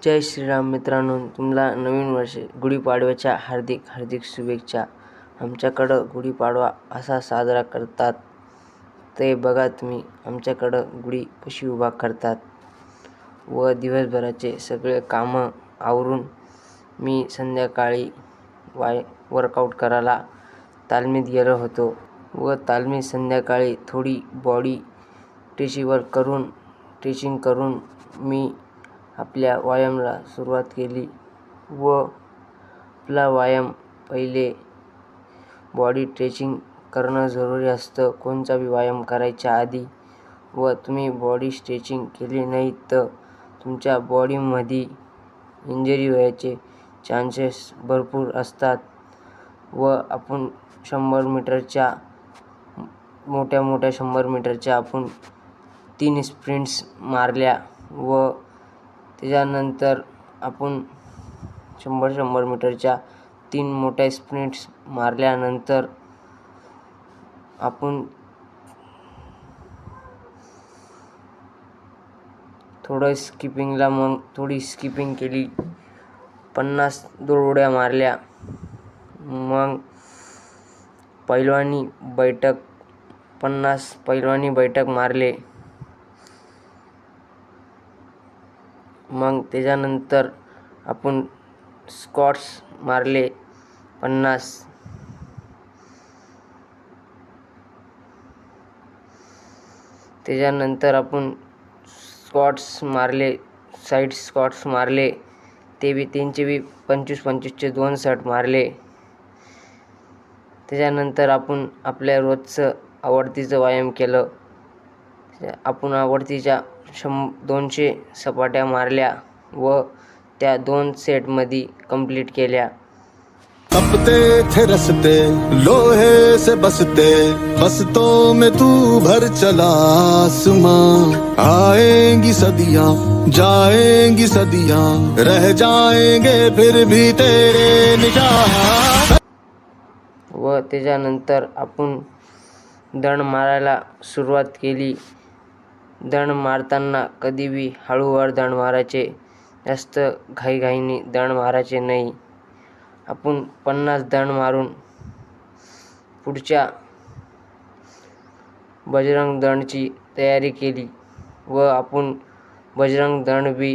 जय श्रीराम मित्रांनो, तुम्हाला नवीन वर्ष गुढीपाडव्याच्या हार्दिक हार्दिक शुभेच्छा. आमच्याकडं गुढीपाडवा असा साजरा करतात ते बघा तुम्ही. आमच्याकडं गुढी कशी उभा करतात व दिवसभराचे सगळे कामं आवरून मी संध्याकाळी वर्कआउट करायला तालमीत गेलो होतो व तालमीत संध्याकाळी थोडी बॉडी स्ट्रेचिंग करून मी आपल्या व्यायामाला सुरुवात केली व आपला व्यायाम पहिले बॉडी स्ट्रेचिंग करणं जरुरी असतं कोणता बी व्यायाम करायच्या आधी. व तुम्ही बॉडी स्ट्रेचिंग केली नाही तर तुमच्या बॉडीमध्ये इंजरी व्हायचे चान्सेस भरपूर असतात. व आपण 100 मीटरच्या मोठ्या 100 मीटरच्या आपण 3 स्प्रिंट्स मारल्या व त्याच्यानंतर आपण 100 मीटरच्या 3 मोठ्या स्प्रिंट्स मारल्यानंतर आपण थोडी स्किपिंग केली. 50 दोरउड्या मारल्या. मग पहिलवानी बैठक 50 पहिलवानी बैठक मारले. मग त्याच्यानंतर आपण स्क्वॉट्स मारले 50. त्याच्यानंतर आपण स्क्वॉट्स मारले, साईड स्क्वॉट्स मारले, ते बी त्यांचे बी 25-25चे 2 सेट मारले. त्याच्यानंतर आपण आपल्या रोजचं आवडतीचं व्यायाम केलं. आपण आवडतीच्या 200 सपाट्या मारल्या व त्या 2 सेटमध्ये कंप्लीट केल्या. तपते थे रस्ते लोहे से बसतों में तू भर चला आसमां. आएंगी सदियां जाएंगी सदियां रह जाएंगे फिर भी तेरे निशान. व त्याच्यानंतर आपण दंड मारायला सुरुवात केली. दंड मारताना कधी बी हळूवार दंड मारायचे, जास्त घाईघाईने दंड मारायचे नाही. आपण 50 दंड मारून पुढच्या बजरंग दंडची तयारी केली व आपण बजरंग दंड बी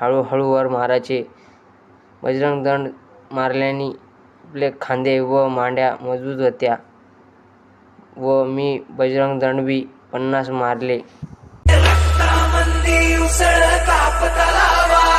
हळूहळूवर मारायचे. बजरंग दंड मारल्याने आपले खांदे व मांड्या मजबूत होत्या व मी बजरंग दंड बी 50 मारले. रक्तामंदी उसळ काप तलावा